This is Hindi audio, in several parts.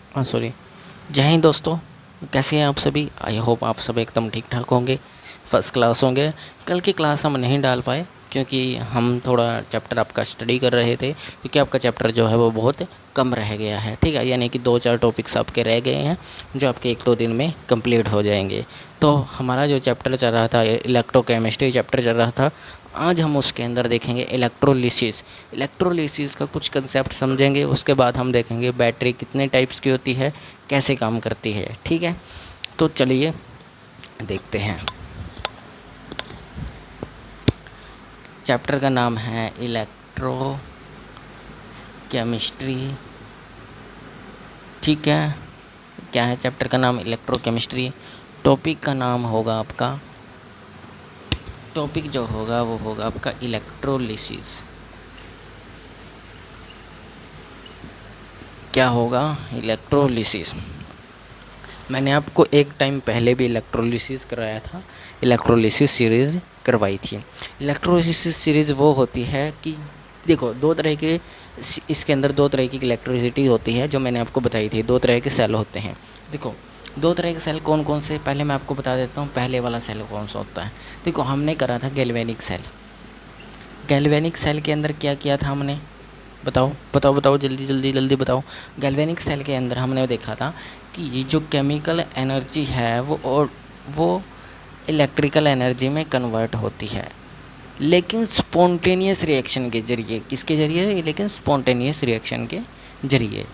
हाँ सॉरी। जय हिंद दोस्तों, कैसे हैं आप सभी। आई होप आप सब एकदम ठीक ठाक होंगे, फर्स्ट क्लास होंगे। कल की क्लास हम नहीं डाल पाए क्योंकि हम थोड़ा चैप्टर आपका स्टडी कर रहे थे, क्योंकि आपका चैप्टर जो है वो बहुत कम रह गया है। ठीक है, यानी कि 2-4 टॉपिक्स आपके रह गए हैं जो आपके 1-2 दिन में कंप्लीट हो जाएंगे। तो हमारा जो चैप्टर चल रहा था, इलेक्ट्रोकेमिस्ट्री चैप्टर चल रहा था, आज हम उसके अंदर देखेंगे इलेक्ट्रोलिसिस। इलेक्ट्रोलिसिस का कुछ कंसेप्ट समझेंगे, उसके बाद हम देखेंगे बैटरी कितने टाइप्स की होती है, कैसे काम करती है। ठीक है, तो चलिए देखते हैं। चैप्टर का नाम है इलेक्ट्रो केमिस्ट्री। ठीक है, क्या है चैप्टर का नाम? इलेक्ट्रोकेमिस्ट्री। टॉपिक का नाम होगा आपका, टॉपिक जो होगा वो होगा आपका इलेक्ट्रोलिसिस। क्या होगा? इलेक्ट्रोलिसिस। मैंने आपको एक टाइम पहले भी इलेक्ट्रोलिसिस कराया था, इलेक्ट्रोलिसिस सीरीज़ करवाई थी। इलेक्ट्रोलिसिस सीरीज़ वो होती है कि देखो, दो तरह के इसके अंदर दो तरह की इलेक्ट्रिसिटी होती है जो मैंने आपको बताई थी। दो तरह के सेल होते हैं। देखो, दो तरह के सेल कौन कौन से, पहले मैं आपको बता देता हूँ पहले वाला सेल कौन सा होता है। देखो, हमने करा था गैल्वेनिक सेल। गैल्वेनिक सेल के अंदर क्या किया था हमने? बताओ बताओ बताओ, जल्दी जल्दी जल्दी बताओ। गैल्वेनिक सेल के अंदर हमने देखा था कि ये जो केमिकल एनर्जी है वो इलेक्ट्रिकल एनर्जी में कन्वर्ट होती है, लेकिन स्पॉन्टेनियस रिएक्शन के ज़रिए। किसके ज़रिए? लेकिन स्पॉन्टेनियस रिएक्शन के ज़रिए।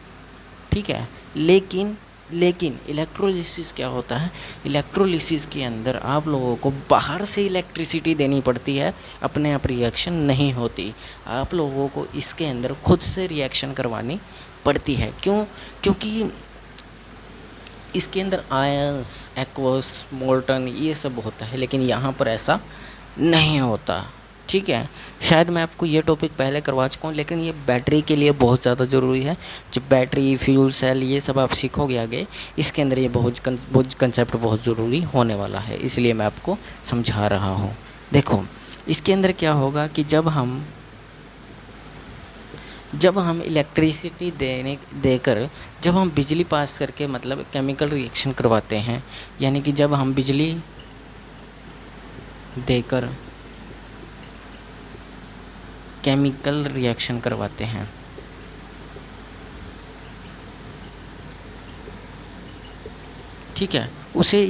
ठीक है, लेकिन लेकिन इलेक्ट्रोलिसिस क्या होता है? इलेक्ट्रोलिसिस के अंदर आप लोगों को बाहर से इलेक्ट्रिसिटी देनी पड़ती है, अपने आप रिएक्शन नहीं होती। आप लोगों को इसके अंदर खुद से रिएक्शन करवानी पड़ती है। क्यों? क्योंकि इसके अंदर आयंस, एक्वस, मोल्टन, ये सब होता है, लेकिन यहाँ पर ऐसा नहीं होता। ठीक है, शायद मैं आपको ये टॉपिक पहले करवा चुका हूँ, लेकिन ये बैटरी के लिए बहुत ज़्यादा ज़रूरी है। जब बैटरी, फ्यूल सेल, ये सब आप सीखोगे आगे, इसके अंदर ये बहुत कंसेप्ट बहुत ज़रूरी होने वाला है, इसलिए मैं आपको समझा रहा हूँ। देखो, इसके अंदर क्या होगा कि जब हम इलेक्ट्रिसिटी देकर जब हम बिजली पास करके, मतलब केमिकल रिएक्शन करवाते हैं, यानी कि जब हम बिजली देकर केमिकल रिएक्शन करवाते हैं, ठीक है, उसे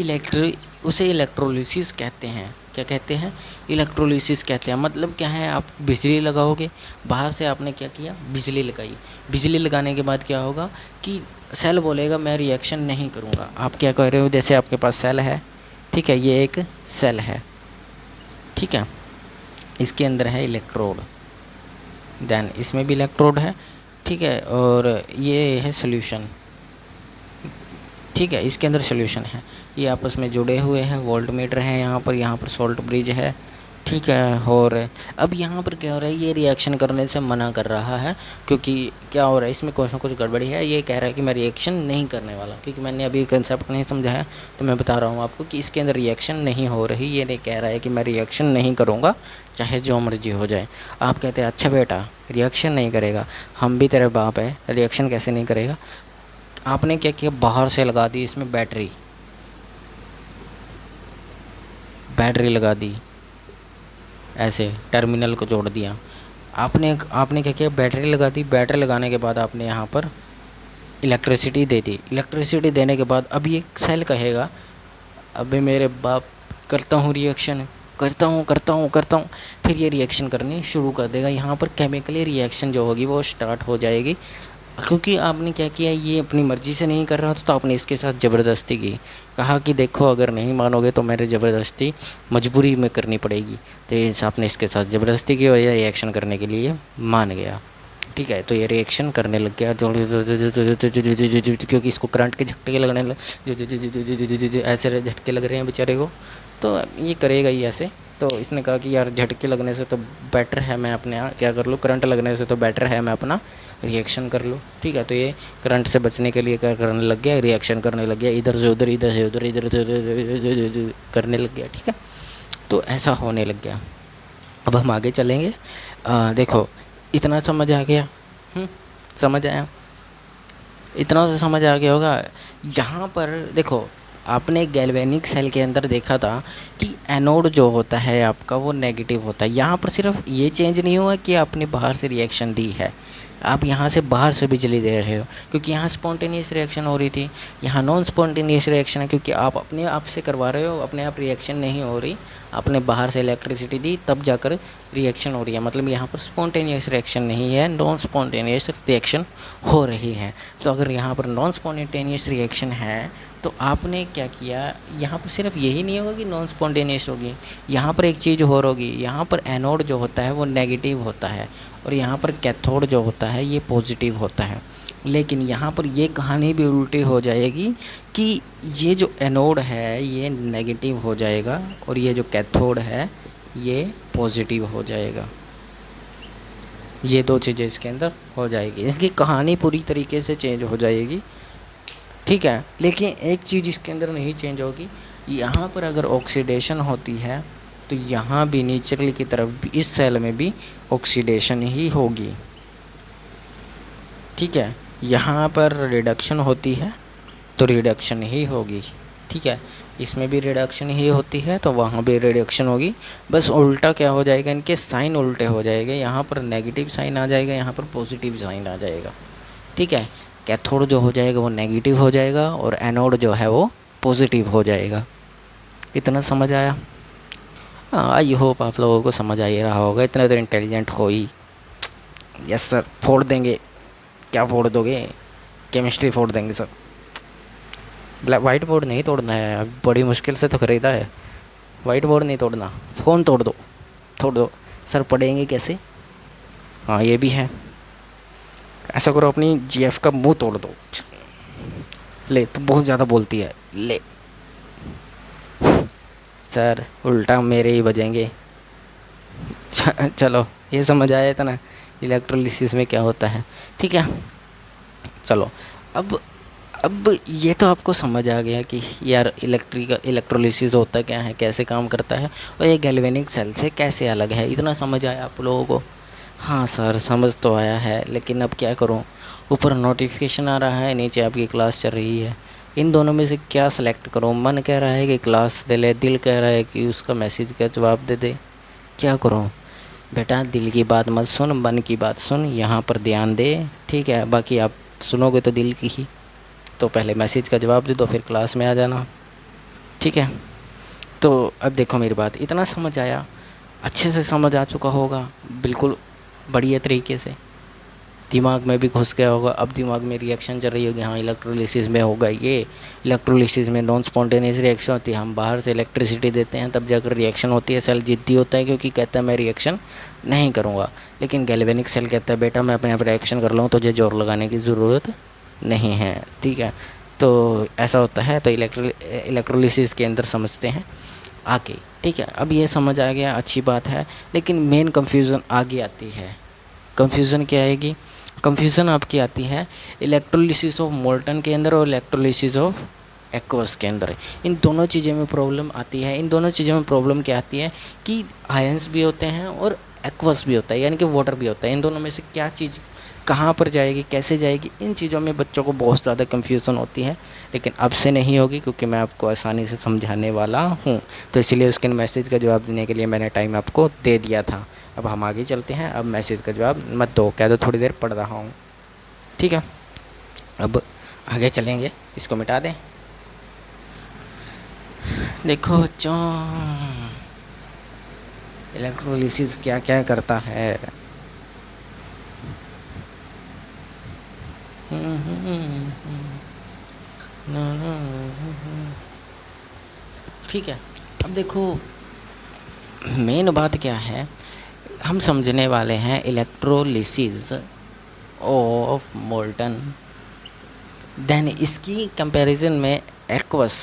इलेक्ट्रोलिसिस कहते हैं। क्या कहते हैं? इलेक्ट्रोलिसिस कहते हैं। मतलब क्या है? आप बिजली लगाओगे, बाहर से आपने क्या किया? बिजली लगाई। बिजली लगाने के बाद क्या होगा कि सेल बोलेगा मैं रिएक्शन नहीं करूँगा। आप क्या कह रहे हो? जैसे आपके पास सेल है, ठीक है, ये एक सेल है, ठीक है, इसके अंदर है इलेक्ट्रोड, देन इसमें भी इलेक्ट्रोड है, ठीक है, और ये है सोल्यूशन, ठीक है, इसके अंदर सोल्यूशन है। ये आपस में जुड़े हुए हैं, वोल्ट मीटर है यहाँ पर सॉल्ट ब्रिज है, ठीक है। और अब यहाँ पर क्या हो रहा है? ये रिएक्शन करने से मना कर रहा है, क्योंकि क्या हो रहा है इसमें? कुछ ना कुछ गड़बड़ी है। ये कह रहा है कि मैं रिएक्शन नहीं करने वाला, क्योंकि मैंने अभी कंसेप्ट नहीं समझाया, तो मैं बता रहा हूँ आपको कि इसके अंदर रिएक्शन नहीं हो रही। ये नहीं कह रहा है कि मैं रिएक्शन नहीं करूँगा, चाहे जो मर्जी हो जाए। आप कहते हैं अच्छा बेटा रिएक्शन नहीं करेगा, हम भी तेरे बाप है, रिएक्शन कैसे नहीं करेगा? आपने क्या किया? बाहर से लगा दी इसमें बैटरी, बैटरी लगा दी, ऐसे टर्मिनल को जोड़ दिया। आपने आपने क्या किया? बैटरी लगा दी। बैटरी लगाने के बाद आपने यहाँ पर इलेक्ट्रिसिटी दे दी। इलेक्ट्रिसिटी देने के बाद अब ये सेल कहेगा अबे मेरे बाप, करता हूँ रिएक्शन, करता हूँ करता हूँ करता हूँ। फिर ये रिएक्शन करनी शुरू कर देगा। यहाँ पर केमिकली रिएक्शन जो होगी वो स्टार्ट हो जाएगी, क्योंकि आपने क्या किया? ये अपनी मर्ज़ी से नहीं कर रहा था, तो आपने इसके साथ ज़बरदस्ती की। कहा कि देखो अगर नहीं मानोगे तो मेरे ज़बरदस्ती मजबूरी में करनी पड़ेगी। तो ये आपने इसके साथ ज़बरदस्ती की और ये रिएक्शन करने के लिए मान गया, ठीक है। तो ये रिएक्शन करने लग गया, क्योंकि इसको करंट के झटके लगने लग, ऐसे झटके लग रहे हैं बेचारे को, तो ये करेगा ही ऐसे। तो इसने कहा कि यार झटके लगने से तो बेटर है मैं अपने यहाँ क्या कर लूँ, करंट लगने से तो बेटर है मैं अपना रिएक्शन कर लूँ, ठीक है। तो ये करंट से बचने के लिए क्या करने लग गया? रिएक्शन करने लग गया, इधर से उधर, इधर से उधर, इधर से उधर करने लग गया, ठीक है। तो ऐसा होने लग गया। अब हम आगे चलेंगे। देखो, इतना समझ आ गया? समझ आया? इतना तो समझ आ गया होगा। यहाँ पर देखो, आपने गैल्वेनिक सेल के अंदर देखा था कि एनोड जो होता है आपका वो नेगेटिव होता है। यहाँ पर सिर्फ ये चेंज नहीं हुआ कि आपने बाहर से रिएक्शन दी है, आप यहाँ से बाहर से बिजली दे रहे हो, क्योंकि यहाँ स्पॉन्टेनियस रिएक्शन हो रही थी, यहाँ नॉन स्पॉन्टेनियस रिएक्शन है क्योंकि आप अपने आप से करवा रहे हो, अपने आप रिएक्शन नहीं हो रही, आपने बाहर से इलेक्ट्रिसिटी दी तब जाकर रिएक्शन हो रही है। मतलब यहाँ पर स्पॉन्टेनियस रिएक्शन नहीं है, नॉन स्पॉन्टेनियस रिएक्शन हो रही है। तो अगर यहाँ पर नॉन स्पॉन्टेनियस रिएक्शन है तो आपने क्या किया, यहाँ पर सिर्फ यही नहीं होगा कि नॉन स्पॉन्टेनियस होगी, यहाँ पर एक चीज़ और होगी। यहाँ पर एनोड जो होता है वो नेगेटिव होता है और यहाँ पर कैथोड जो होता है ये पॉजिटिव होता है। लेकिन यहाँ पर ये कहानी भी उल्टी हो जाएगी कि ये जो एनोड है ये नेगेटिव हो जाएगा और ये जो कैथोड है ये पॉजिटिव हो जाएगा। ये दो चीज़ें इसके अंदर हो जाएगी, इसकी कहानी पूरी तरीके से चेंज हो जाएगी, ठीक है। लेकिन एक चीज़ इसके अंदर नहीं चेंज होगी, यहाँ पर अगर ऑक्सीडेशन होती है तो यहाँ भी नीचे की तरफ भी इस सेल में भी ऑक्सीडेशन ही होगी, ठीक है। यहाँ पर रिडक्शन होती है तो रिडक्शन ही होगी, ठीक है। इसमें भी रिडक्शन ही होती है तो वहाँ भी रिडक्शन होगी। बस उल्टा क्या हो जाएगा, इनके साइन उल्टे हो जाएंगे, यहाँ पर नेगेटिव साइन आ जाएगा, यहाँ पर पॉजिटिव साइन आ जाएगा, ठीक है। कैथोड जो हो जाएगा वो नेगेटिव हो जाएगा और एनोड जो है वो पॉजिटिव हो जाएगा। इतना समझ आया? आई होप आप लोगों को समझ आ ही रहा होगा, इतने तो इंटेलिजेंट हो ही। यस सर, फोड़ देंगे। क्या फोड़ दोगे? केमिस्ट्री फोड़ देंगे सर। ब्लैक वाइट बोर्ड नहीं तोड़ना है, अब बड़ी मुश्किल से तो खरीदा है। वाइट बोर्ड नहीं तोड़ना, फ़ोन तोड़ दो, तोड़ दो। सर पढ़ेंगे कैसे? हाँ ये भी है। ऐसा करो, अपनी जीएफ का मुंह तोड़ दो। ले, तो बहुत ज़्यादा बोलती है, ले। सर उल्टा मेरे ही बजेंगे। चलो ये समझ आया था ना इलेक्ट्रोलिसिस में क्या होता है, ठीक है। चलो अब ये तो आपको समझ आ गया कि यार इलेक्ट्रोलिसिस होता क्या है, कैसे काम करता है और ये गैल्वेनिक सेल से कैसे अलग है। इतना समझ आया आप लोगों को? हाँ सर समझ तो आया है, लेकिन अब क्या करूँ, ऊपर नोटिफिकेशन आ रहा है, नीचे आपकी क्लास चल रही है। इन दोनों में से क्या सेलेक्ट करूँ? मन कह रहा है कि क्लास दे ले, दिल कह रहा है कि उसका मैसेज का जवाब दे दे। क्या करूँ बेटा? दिल की बात मत सुन, मन की बात सुन, यहाँ पर ध्यान दे, ठीक है। बाकी आप सुनोगे तो दिल की ही, तो पहले मैसेज का जवाब दे दो फिर क्लास में आ जाना, ठीक है। तो अब देखो मेरी बात, इतना समझ आया, अच्छे से समझ आ चुका होगा, बिल्कुल बढ़िया तरीके से दिमाग में भी घुस गया होगा। अब दिमाग में रिएक्शन चल रही होगी, हाँ इलेक्ट्रोलिसिस में होगा ये, इलेक्ट्रोलिसिस में नॉन स्पॉन्टेनियस रिएक्शन होती है, हम बाहर से इलेक्ट्रिसिटी देते हैं तब जाकर रिएक्शन होती है। सेल जिद्दी होता है क्योंकि कहता है मैं रिएक्शन नहीं करूँगा, लेकिन गैल्वेनिक सेल कहता है बेटा मैं अपने आप रिएक्शन कर लूँ, तुझे जोर लगाने की ज़रूरत नहीं है, ठीक है। तो ऐसा होता है, तो इलेक्ट्रोलिसिस के अंदर समझते हैं आगे, ठीक है। अब ये समझ आ गया, अच्छी बात है, लेकिन मेन कन्फ्यूज़न आगे आती है। कन्फ्यूज़न क्या आएगी? कन्फ्यूज़न आपकी आती है इलेक्ट्रोलिसिस ऑफ मोल्टन के अंदर और इलेक्ट्रोलिसिस ऑफ एक्वस के अंदर। इन दोनों चीज़ों में प्रॉब्लम आती है। इन दोनों चीज़ों में प्रॉब्लम क्या आती है कि आयंस भी होते हैं और एक्वस भी होता है, यानी कि वाटर भी होता है। इन दोनों में से क्या चीज़ कहाँ पर जाएगी, कैसे जाएगी, इन चीज़ों में बच्चों को बहुत ज़्यादा कन्फ्यूज़न होती है। लेकिन अब से नहीं होगी क्योंकि मैं आपको आसानी से समझाने वाला हूँ, तो इसलिए उसके मैसेज का जवाब देने के लिए मैंने टाइम आपको दे दिया था। अब हम आगे चलते हैं। अब मैसेज का जवाब मत दो, कह दो थोड़ी देर पढ़ रहा हूँ, ठीक है। अब आगे चलेंगे, इसको मिटा दें। देखो बच्चों, इलेक्ट्रोलिसिस क्या क्या करता है। ठीक है। अब देखो मेन बात क्या है, हम समझने वाले हैं इलेक्ट्रोलिसिस ऑफ मोल्टन, देन इसकी कंपैरिजन में एक्वस।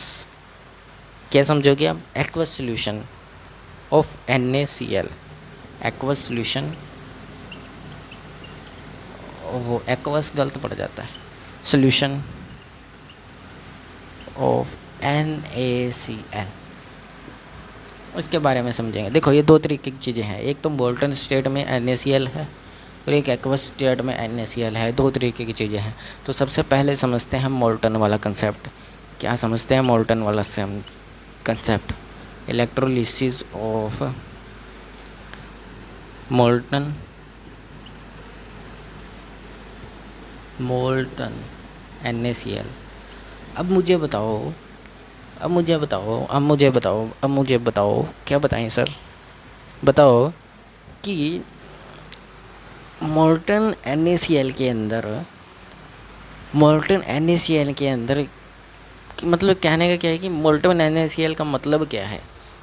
क्या समझोगे आप? Aqueous solution of NaCl, aqueous solution, वो एक्वस गलत पड़ जाता है, सॉल्यूशन ऑफ NaCl, उसके बारे में समझेंगे। देखो ये दो तरीके की चीज़ें हैं, एक तो मोल्टन स्टेट में NaCl है और एक एक्वस स्टेट में NaCl है। दो तरीके की चीज़ें हैं। तो सबसे पहले समझते हैं मोल्टन वाला कंसेप्ट। क्या समझते हैं मोल्टन वाला concept? Electrolysis of molten NaCl। अब मुझे बताओ क्या बताएं सर? बताओ कि मोल्टन NaCl के अंदर मतलब कहने का क्या है कि मोल्टन NaCl का मतलब क्या है?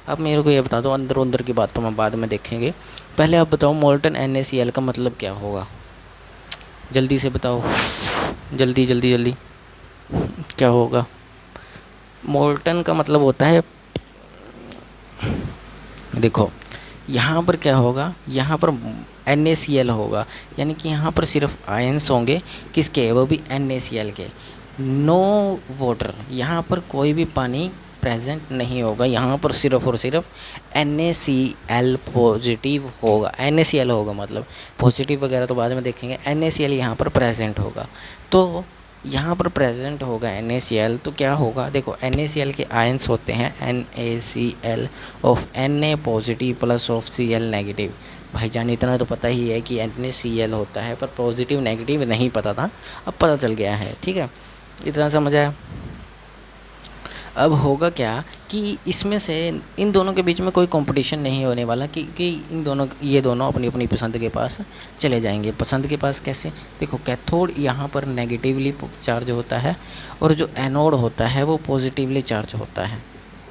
आप मेरे को ये बता दो। अंदर अंदर की बात तो हम बाद में देखेंगे। पहले आप बताओ मोल्टन NaCl का मतलब क्या होगा? जल्दी से बताओ, जल्दी जल्दी जल्दी। क्या होगा? मोल्टन का मतलब होता है, देखो यहाँ पर क्या होगा, यहाँ पर NaCl होगा, यानी कि यहाँ पर सिर्फ आयंस होंगे। किसके? वो भी NaCl के। नो वाटर, यहाँ पर कोई भी पानी प्रेजेंट नहीं होगा। यहाँ पर सिर्फ और सिर्फ NaCl पॉजिटिव होगा। NaCl होगा, मतलब पॉजिटिव वगैरह तो बाद में देखेंगे। NaCl यहाँ पर प्रेजेंट होगा। तो यहाँ पर प्रेजेंट होगा NaCl, तो क्या होगा? देखो NaCl के आयंस होते हैं NaCl of Na positive plus of Cl negative. भाईजान इतना तो पता ही है कि NaCl होता है, पर पॉजिटिव नेगेटिव नहीं पता था, अब पता चल गया है। ठीक है, इतना समझ आया? अब होगा क्या कि इसमें से इन दोनों के बीच में कोई कंपटीशन नहीं होने वाला, क्योंकि ये दोनों अपनी अपनी पसंद के पास चले जाएंगे। पसंद के पास कैसे? देखो कैथोड यहाँ पर नेगेटिवली चार्ज होता है और जो एनोड होता है वो पॉजिटिवली चार्ज होता है।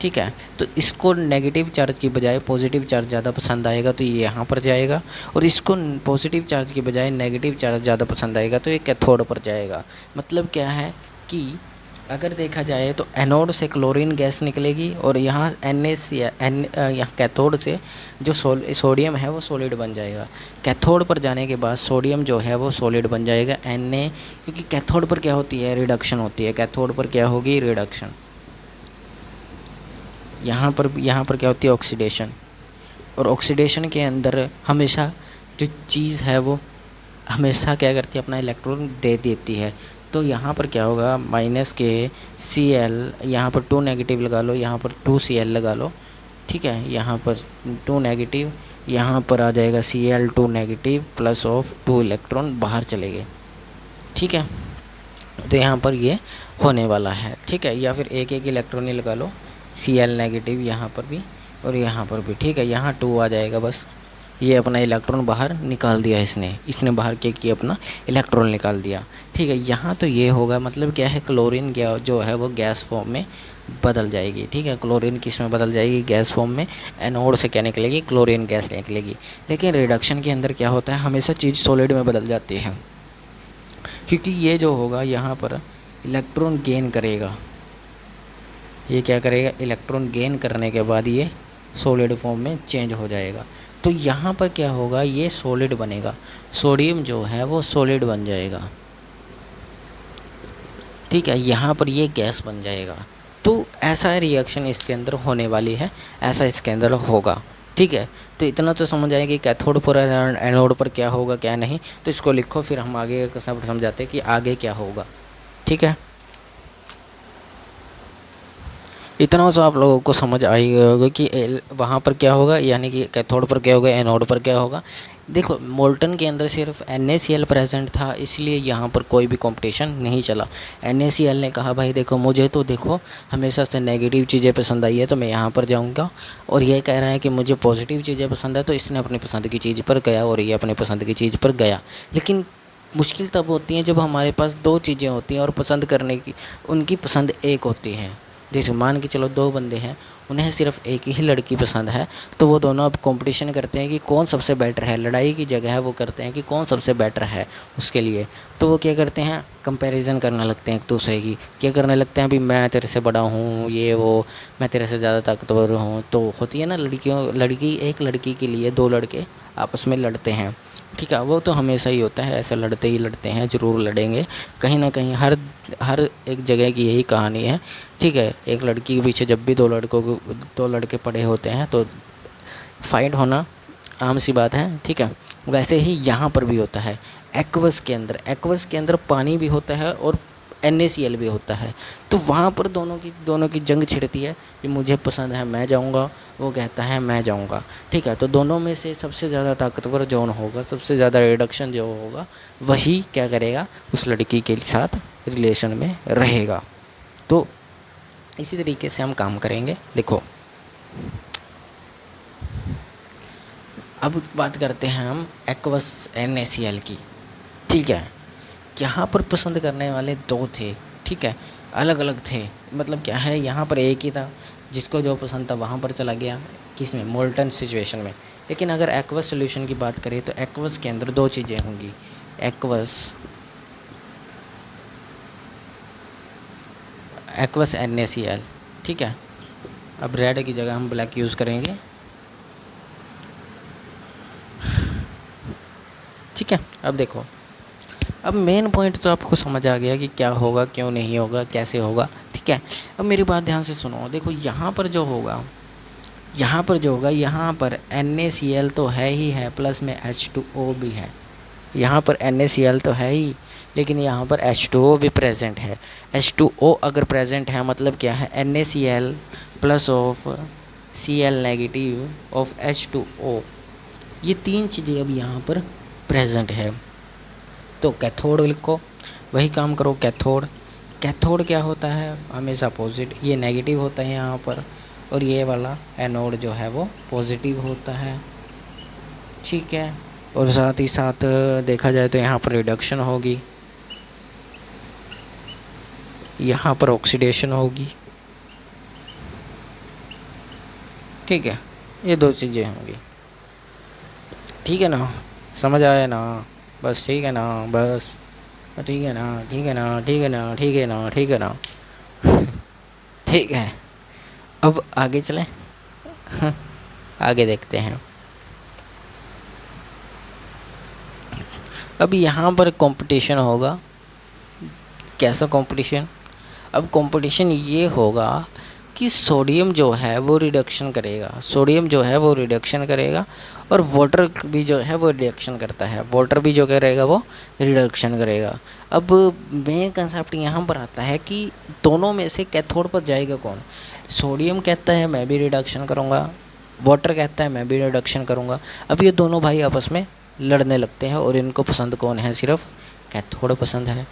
ठीक है, तो इसको नेगेटिव चार्ज की बजाय पॉजिटिव चार्ज ज़्यादा पसंद आएगा तो ये यहाँ पर जाएगा, और इसको पॉजिटिव चार्ज की बजाय नेगेटिव चार्ज ज़्यादा पसंद आएगा तो ये कैथोड पर जाएगा। मतलब क्या है कि अगर देखा जाए तो एनोड से क्लोरीन गैस निकलेगी और यहाँ यहाँ कैथोड से जो सोडियम है वो सॉलिड बन जाएगा। कैथोड पर जाने के बाद सोडियम जो है वो सॉलिड बन जाएगा क्योंकि कैथोड पर क्या होती है? रिडक्शन होती है। कैथोड पर क्या होगी? रिडक्शन। यहाँ पर क्या होती है? ऑक्सीडेशन। और ऑक्सीडेशन के अंदर हमेशा जो चीज़ है वो हमेशा क्या करती है? अपना इलेक्ट्रॉन दे देती है। तो यहाँ पर क्या होगा? माइनस के Cl, यहाँ पर 2 नेगेटिव लगा लो, यहाँ पर 2 Cl लगा लो। ठीक है, यहाँ पर 2 नेगेटिव, यहाँ पर आ जाएगा Cl2 negative plus of 2 electron बाहर चले गए। ठीक है, तो यहाँ पर ये होने वाला है। ठीक है, या फिर एक एक इलेक्ट्रॉन ही लगा लो, Cl नेगेटिव यहाँ पर भी और यहाँ पर भी। ठीक है, यहाँ 2 आ जाएगा बस। ये अपना इलेक्ट्रॉन बाहर निकाल दिया इसने बाहर क्या किया? अपना इलेक्ट्रॉन निकाल दिया। ठीक है, यहाँ तो ये होगा, मतलब क्या है? क्लोरीन जो है वो गैस फॉर्म में बदल जाएगी। ठीक है, क्लोरीन किस में बदल जाएगी? गैस फॉर्म में। एनोड से क्या निकलेगी? क्लोरीन गैस निकलेगी। लेकिन रिडक्शन के अंदर क्या होता है? हमेशा चीज़ सॉलिड में बदल जाती है, क्योंकि ये जो होगा यहाँ पर इलेक्ट्रॉन गेन करेगा। ये क्या करेगा? इलेक्ट्रॉन गेन करने के बाद ये सॉलिड फॉर्म में चेंज हो जाएगा। तो यहाँ पर क्या होगा? ये सॉलिड बनेगा। सोडियम जो है वो सॉलिड बन जाएगा। ठीक है, यहाँ पर ये गैस बन जाएगा। तो ऐसा रिएक्शन इसके अंदर होने वाली है, ऐसा इसके अंदर होगा। ठीक है, तो इतना तो समझ आएगा कि कैथोड पर एनोड पर क्या होगा क्या नहीं। तो इसको लिखो, फिर हम आगे का समझाते हैं कि आगे क्या होगा। ठीक है, इतना तो आप लोगों को समझ आई होगा कि वहाँ पर क्या होगा, यानी कि कैथोड पर क्या होगा, एनोड पर क्या होगा। देखो मोल्टन के अंदर सिर्फ NaCl प्रेजेंट था, इसलिए यहाँ पर कोई भी कंपटीशन नहीं चला। NaCl ने कहा भाई देखो मुझे तो देखो हमेशा से नेगेटिव चीज़ें पसंद आई है तो मैं यहाँ पर जाऊँगा, और ये कह रहा है कि मुझे पॉजिटिव चीज़ें पसंद है, तो इसने अपनी पसंद की चीज़ पर गया और ये अपनी पसंद की चीज़ पर गया। लेकिन मुश्किल तब होती है जब हमारे पास 2 चीज़ें होती हैं और पसंद करने की उनकी पसंद एक होती है। जैसे मान के चलो 2 बंदे हैं, उन्हें सिर्फ एक ही लड़की पसंद है, तो वो दोनों अब कंपटीशन करते हैं कि कौन सबसे बेटर है। लड़ाई की जगह है वो करते हैं कि कौन सबसे बेटर है उसके लिए। तो वो क्या करते हैं? कंपैरिजन करने लगते हैं एक दूसरे की। क्या करने लगते हैं? अभी मैं तेरे से बड़ा हूँ, ये वो, मैं तेरे से ज़्यादा ताकतवर हूँ। तो होती है ना एक लड़की के लिए 2 लड़के आपस में लड़ते हैं। ठीक है, वो तो हमेशा ही होता है, ऐसे लड़ते ही लड़ते हैं, ज़रूर लड़ेंगे कहीं ना कहीं। हर एक जगह की यही कहानी है। ठीक है, एक लड़की के पीछे जब भी 2 लड़के पड़े होते हैं तो फाइट होना आम सी बात है। ठीक है, वैसे ही यहाँ पर भी होता है। एक्वस के अंदर पानी भी होता है और NaCl भी होता है। तो वहाँ पर दोनों की जंग छिड़ती है कि मुझे पसंद है मैं जाऊँगा, वो कहता है मैं जाऊँगा। ठीक है, तो दोनों में से सबसे ज़्यादा ताकतवर जौन होगा, सबसे ज़्यादा रिडक्शन जो होगा, वही क्या करेगा, उस लड़की के साथ रिलेशन में रहेगा। तो इसी तरीके से हम काम करेंगे। देखो अब बात करते हैं हम एक्वस NaCl की। ठीक है, यहाँ पर पसंद करने वाले दो थे। ठीक है, अलग अलग थे, मतलब क्या है, यहाँ पर एक ही था, जिसको जो पसंद था वहाँ पर चला गया, किस में, मोल्टन सिचुएशन में। लेकिन अगर एक्वस सॉल्यूशन की बात करें तो एक्वस के अंदर दो चीज़ें होंगी, एक्वस NaCl। ठीक है, अब रेड की जगह हम ब्लैक यूज़ करेंगे। ठीक है, अब देखो, अब मेन पॉइंट तो आपको समझ आ गया कि क्या होगा, क्यों नहीं होगा, कैसे होगा। ठीक है, अब मेरी बात ध्यान से सुनो। देखो यहाँ पर जो होगा, यहाँ पर NaCl तो है ही है, प्लस में H2O भी है। यहाँ पर NaCl तो है ही, लेकिन यहाँ पर H2O भी प्रेजेंट है। H2O अगर प्रेजेंट है मतलब क्या है, NaCl plus of Cl negative of H2O, ये तीन चीज़ें अब यहाँ पर प्रेजेंट है। तो कैथोड लिखो, वही काम करो। कैथोड क्या होता है, हमेशा अपोजिट, ये नेगेटिव होता है यहाँ पर, और ये वाला एनोड जो है वो पॉजिटिव होता है। ठीक है, और साथ ही साथ देखा जाए तो यहाँ पर रिडक्शन होगी, यहाँ पर ऑक्सीडेशन होगी। ठीक है, ये दो चीज़ें होंगी। ठीक है ना, समझ आया ना, बस ठीक है ना, बस ठीक है ना, ठीक है ना, ठीक है ना, ठीक है ना, ठीक है ना। ठीक है, अब आगे चलें। आगे देखते हैं। अब यहाँ पर कंपटीशन होगा। कैसा कंपटीशन, अब कंपटीशन ये होगा कि सोडियम जो है वो रिडक्शन करेगा, और वाटर भी जो है वो रिडक्शन करता है, वाटर भी जो करेगा वो रिडक्शन करेगा। अब मेन कंसेप्ट यहाँ पर आता है कि दोनों में से कैथोड पर जाएगा कौन। सोडियम कहता है मैं भी रिडक्शन करूँगा, वाटर कहता है मैं भी रिडक्शन करूँगा। अब ये दोनों भाई आपस में लड़ने लगते हैं, और इनको पसंद कौन है, सिर्फ कैथोड पसंद है।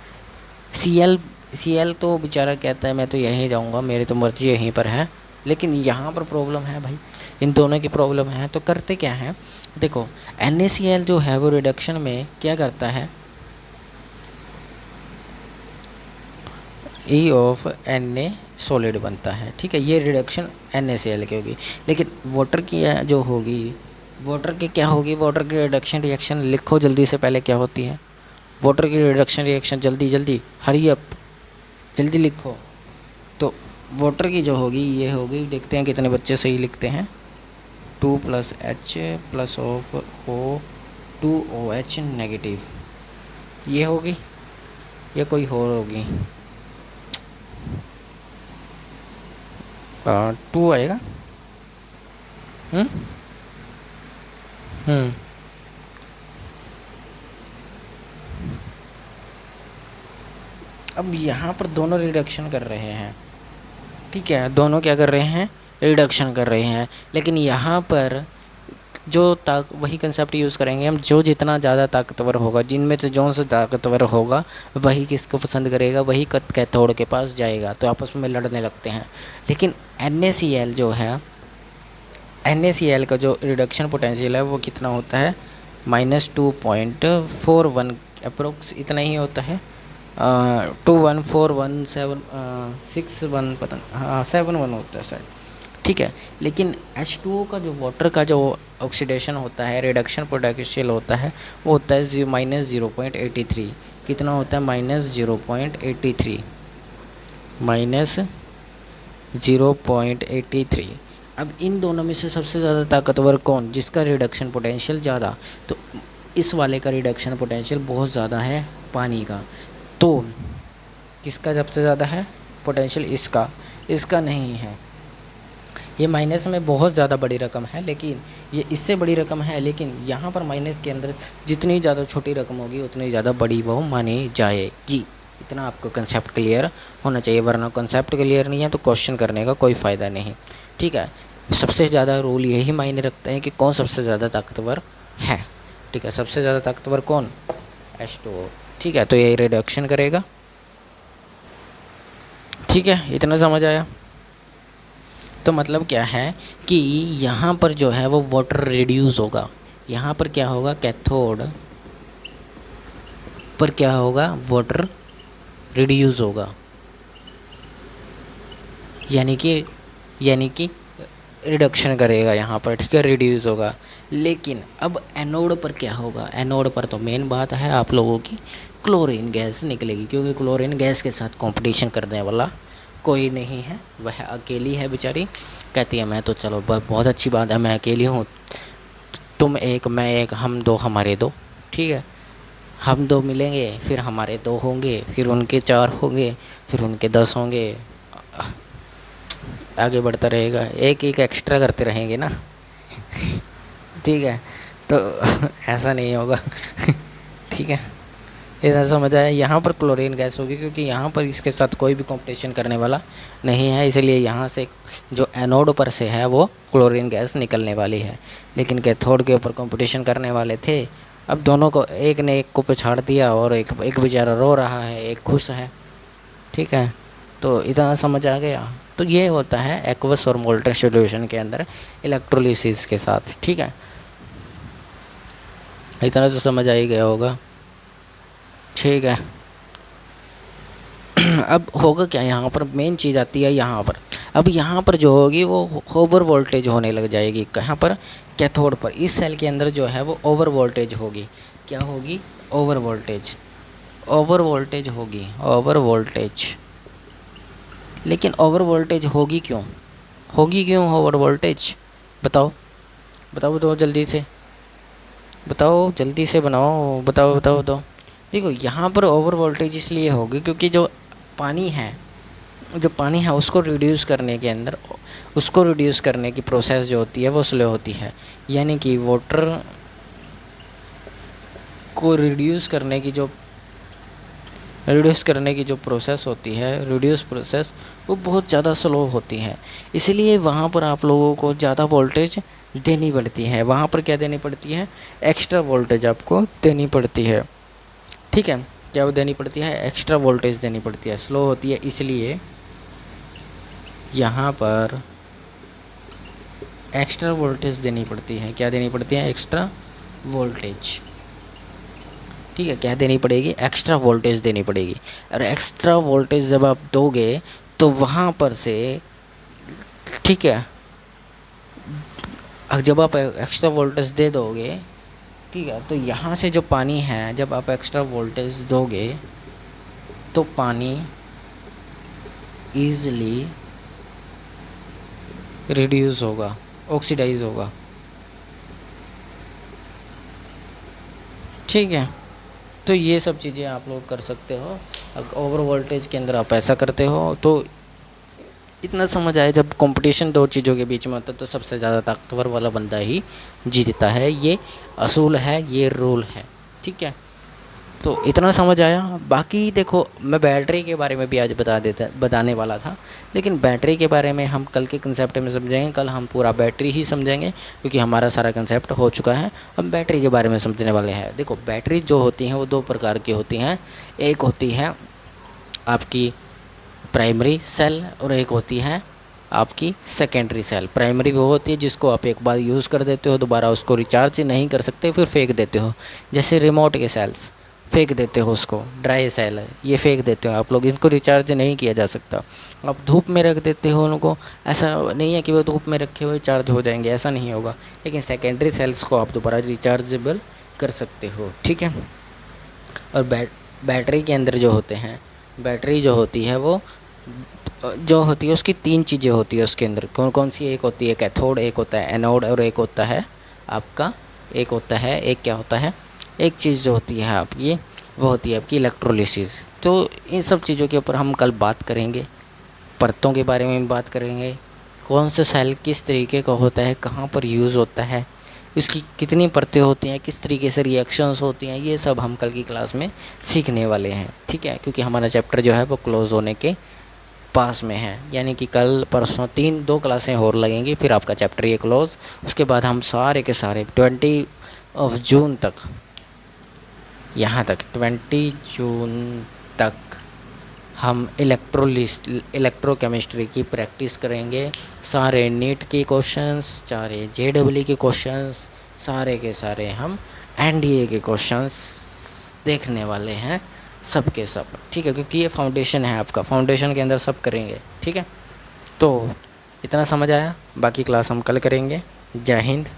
Cl तो बेचारा कहता है मैं तो यहीं जाऊंगा, मेरी तो मर्जी यहीं पर है। लेकिन यहाँ पर प्रॉब्लम है भाई, इन दोनों की प्रॉब्लम है। तो करते क्या है, देखो NaCl जो है वो रिडक्शन में क्या करता है, E ऑफ Na सॉलिड बनता है। ठीक है, ये रिडक्शन NaCl की होगी। लेकिन वाटर की जो होगी, वाटर की क्या होगी, वाटर की रिडक्शन रिएक्शन लिखो जल्दी से, पहले क्या होती है वाटर की रिडक्शन रिएक्शन, जल्दी हरी अप, जल्दी लिखो। तो वाटर की जो होगी ये होगी, देखते हैं कितने बच्चे सही लिखते हैं, 2 + H plus of O2OH negative, ये होगी या कोई और होगी, 2 आएगा। अब यहाँ पर दोनों रिडक्शन कर रहे हैं। ठीक है, दोनों क्या कर रहे हैं, रिडक्शन कर रहे हैं। लेकिन यहाँ पर जो वही कंसेप्ट यूज़ करेंगे हम, जो जितना ज़्यादा ताकतवर होगा, जिनमें से जो से ताकतवर होगा वही किसको पसंद करेगा, वही कैथोड के पास जाएगा। तो आपस में लड़ने लगते हैं। लेकिन NaCl जो है, NaCl का जो रिडक्शन पोटेंशियल है वो कितना होता है, -2.41 अप्रोक्स, इतना ही होता है। 2141761 पता, हाँ 71 होता है शायद। ठीक है, लेकिन H2O का जो वाटर का जो ऑक्सीडेशन होता है, रिडक्शन पोटेंशियल होता है, वो होता है -0.83। कितना होता है, -0.83। अब इन दोनों में से सबसे ज़्यादा ताकतवर कौन, जिसका रिडक्शन पोटेंशियल ज़्यादा, तो इस वाले का रिडक्शन पोटेंशियल बहुत ज़्यादा है पानी का। तो किसका सबसे ज़्यादा है पोटेंशियल, इसका नहीं है। ये माइनस में बहुत ज़्यादा बड़ी रकम है, लेकिन ये इससे बड़ी रकम है, लेकिन यहाँ पर माइनस के अंदर जितनी ज़्यादा छोटी रकम होगी उतनी ज़्यादा बड़ी वो मानी जाएगी। इतना आपको कंसेप्ट क्लियर होना चाहिए, वरना कंसेप्ट क्लियर नहीं है तो क्वेश्चन करने का कोई फ़ायदा नहीं। ठीक है, सबसे ज़्यादा रूल यही मायने रखता है कि कौन सबसे ज़्यादा ताकतवर है। ठीक है, सबसे ज़्यादा ताकतवर कौन? H2O। ठीक है, तो ये रिडक्शन करेगा। ठीक है, इतना समझ आया? तो मतलब क्या है कि यहाँ पर जो है वो वाटर रिड्यूस होगा। यहाँ पर क्या होगा? कैथोड पर क्या होगा? वाटर रिड्यूस होगा, यानी कि रिडक्शन करेगा यहाँ पर। ठीक है, रिड्यूस होगा। लेकिन अब एनोड पर क्या होगा? एनोड पर तो मेन बात है आप लोगों की, क्लोरीन गैस निकलेगी, क्योंकि क्लोरीन गैस के साथ कंपटीशन करने वाला कोई नहीं है, वह अकेली है बेचारी। कहती है मैं तो चलो बहुत अच्छी बात है, मैं अकेली हूँ, तुम एक मैं एक, हम दो हमारे दो। ठीक है, हम दो मिलेंगे, फिर हमारे दो होंगे, फिर उनके 4 होंगे, फिर उनके 10 होंगे, आगे बढ़ता रहेगा, एक एक एक्स्ट्रा करते रहेंगे ना। ठीक है, तो ऐसा नहीं होगा। ठीक है, इतना समझ आया? यहाँ पर क्लोरीन गैस होगी, क्योंकि यहाँ पर इसके साथ कोई भी कंपटीशन करने वाला नहीं है, इसलिए यहाँ से जो एनोड पर से है वो क्लोरीन गैस निकलने वाली है। लेकिन कैथोड के ऊपर कंपटीशन करने वाले थे, अब दोनों को, एक ने एक को पछाड़ दिया, और एक बेचारा रो रहा है, एक खुश है। ठीक है, तो इतना समझ आ गया? तो ये होता है एक्वस और मोल्टन सॉल्यूशन के अंदर इलेक्ट्रोलिसिस के साथ। ठीक है, इतना तो समझ आ ही गया होगा। ठीक है, अब होगा क्या? यहाँ पर मेन चीज़ आती है यहाँ पर। अब यहाँ पर जो होगी वो ओवर वोल्टेज होने लग जाएगी। कहाँ पर? कैथोड पर। इस सेल के अंदर जो है वो ओवर वोल्टेज होगी। क्या होगी? Over voltage. ओवर वोल्टेज होगी, ओवर वोल्टेज। लेकिन ओवर वोल्टेज होगी क्यों? होगी क्यों ओवर वोल्टेज? बताओ बताओ, तो जल्दी से बताओ, जल्दी से बनाओ, बताओ बताओ बताओ। देखो, यहाँ पर ओवर वोल्टेज इसलिए होगी क्योंकि जो पानी है उसको रिड्यूस करने के अंदर, उसको रिड्यूस करने की प्रोसेस जो होती है वो स्लो होती है। यानी कि वाटर को रिड्यूस करने की जो प्रोसेस होती है, रिड्यूस प्रोसेस, वो बहुत ज़्यादा स्लो होती है। इसलिए वहाँ पर आप लोगों को ज़्यादा वोल्टेज देनी पड़ती है। वहाँ पर क्या देनी पड़ती है? एक्स्ट्रा वोल्टेज आपको देनी पड़ती है। ठीक है, क्या वो देनी पड़ती है? एक्स्ट्रा वोल्टेज देनी पड़ती है, स्लो होती है, इसलिए यहाँ पर एक्स्ट्रा वोल्टेज देनी पड़ती है। क्या देनी पड़ती है? Extra voltage. ठीक है, क्या देनी पड़ेगी? एक्स्ट्रा वोल्टेज देनी पड़ेगी। और एक्स्ट्रा वोल्टेज जब आप दोगे तो वहाँ पर से, ठीक है, जब आप एक्स्ट्रा वोल्टेज दे दोगे, ठीक है, तो यहाँ से जो पानी है, जब आप एक्स्ट्रा वोल्टेज दोगे तो पानी ईज़िली रिड्यूस होगा, ऑक्सीडाइज होगा। ठीक है, तो ये सब चीज़ें आप लोग कर सकते हो। ओवर वोल्टेज के अंदर आप ऐसा करते हो। तो इतना समझ आए, जब कंपटीशन दो चीज़ों के बीच में होता है तो सबसे ज़्यादा ताकतवर वाला बंदा ही जीतता है। ये असूल है, ये रूल है। ठीक है, तो इतना समझ आया। बाकी देखो, मैं बैटरी के बारे में भी आज बताने वाला था, लेकिन बैटरी के बारे में हम कल के कंसेप्ट में समझेंगे। कल हम पूरा बैटरी ही समझेंगे, क्योंकि हमारा सारा कंसेप्ट हो चुका है। हम बैटरी के बारे में समझने वाले हैं। देखो, बैटरी जो होती हैं वो 2 प्रकार की होती हैं। एक होती है आपकी प्राइमरी सेल, और एक होती है आपकी सेकेंडरी सेल। प्राइमरी वो होती है जिसको आप एक बार यूज़ कर देते हो, दोबारा उसको रिचार्ज नहीं कर सकते, फिर फेंक देते हो। जैसे रिमोट के सेल्स फेंक देते हो, उसको ड्राई सेल है, ये फेंक देते हो आप लोग, इनको रिचार्ज नहीं किया जा सकता। आप धूप में रख देते हो उनको, ऐसा नहीं है कि वो धूप में रखे हुए चार्ज हो जाएंगे, ऐसा नहीं होगा। लेकिन सेकेंडरी सेल्स को आप दोबारा रिचार्जेबल कर सकते हो। ठीक है, और बैटरी के अंदर जो होते हैं, बैटरी जो होती है वो जो होती है उसकी 3 चीज़ें होती है उसके अंदर। कौन कौन सी? एक होती है कैथोड, एक होता है एनोड, और एक होता है आपका, एक क्या होता है, एक चीज़ जो होती है आपकी, वो होती है आपकी इलेक्ट्रोलिसिस। तो इन सब चीज़ों के ऊपर हम कल बात करेंगे। परतों के बारे में बात करेंगे, कौन सा सेल किस तरीके का होता है, कहाँ पर यूज़ होता है, इसकी कितनी परतें होती हैं, किस तरीके से रिएक्शंस होती हैं, ये सब हम कल की क्लास में सीखने वाले हैं। ठीक है, क्योंकि हमारा चैप्टर जो है वो क्लोज़ होने के पास में है, यानी कि कल परसों 2 क्लासें और लगेंगी, फिर आपका चैप्टर ये क्लोज़। उसके बाद हम सारे के सारे 20 जून तक, यहाँ तक 20 जून तक हम इलेक्ट्रोकेमिस्ट्री की प्रैक्टिस करेंगे। सारे नीट के क्वेश्चंस, सारे जेडब्ल्यू के क्वेश्चंस, सारे के सारे हम एनडीए के क्वेश्चंस देखने वाले हैं, सब के सब। ठीक है, क्योंकि ये फाउंडेशन है आपका, फाउंडेशन के अंदर सब करेंगे। ठीक है, तो इतना समझ आया, बाकी क्लास हम कल करेंगे। जय हिंद,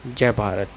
जय भारत।